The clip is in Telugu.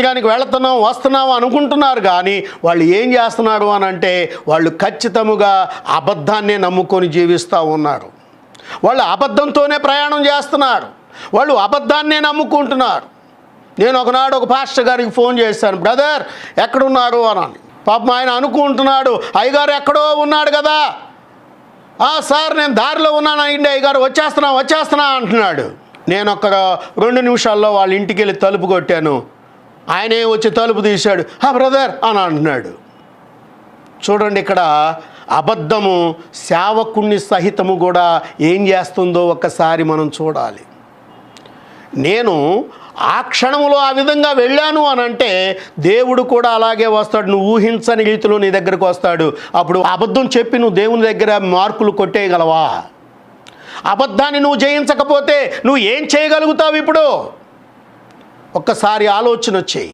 మందిరానికి వెళుతున్నాం వస్తున్నాం అనుకుంటున్నారు, కానీ వాళ్ళు ఏం చేస్తున్నారు అని అంటే వాళ్ళు ఖచ్చితంగా అబద్ధాన్నే నమ్ముకొని జీవిస్తూ ఉన్నారు. వాళ్ళు అబద్ధంతోనే ప్రయాణం చేస్తున్నారు, వాళ్ళు అబద్ధాన్నే నమ్ముకుంటున్నారు. నేను ఒకనాడు ఒక పాస్టర్ గారికి ఫోన్ చేశాను, బ్రదర్ ఎక్కడున్నారు అని. పాపం ఆయన అనుకుంటున్నాడు అయ్యగారు ఎక్కడో ఉన్నాడు కదా. సార్ నేను దారిలో ఉన్నాను అయ్యింది అయ్యగారు, వచ్చేస్తున్నా అంటున్నాడు. నేను ఒక 2 నిమిషాల్లో వాళ్ళ ఇంటికి వెళ్ళి తలుపు కొట్టాను. ఆయనే వచ్చి తలుపు తీశాడు, బ్రదర్ అని అంటున్నాడు. చూడండి, ఇక్కడ అబద్ధము సేవకుణ్ణి సహితము కూడా ఏం చేస్తుందో ఒక్కసారి మనం చూడాలి. నేను ఆ క్షణంలో ఆ విధంగా వెళ్ళాను అని అంటే దేవుడు కూడా అలాగే వస్తాడు. నువ్వు ఊహించని రీతిలో నీ దగ్గరకు వస్తాడు. అప్పుడు అబద్ధం చెప్పి నువ్వు దేవుని దగ్గర మార్కులు కొట్టేయగలవా? అబద్ధాన్ని నువ్వు జయించకపోతే నువ్వు ఏం చేయగలుగుతావు? ఇప్పుడు ఒక్కసారి ఆలోచన వచ్చేయి.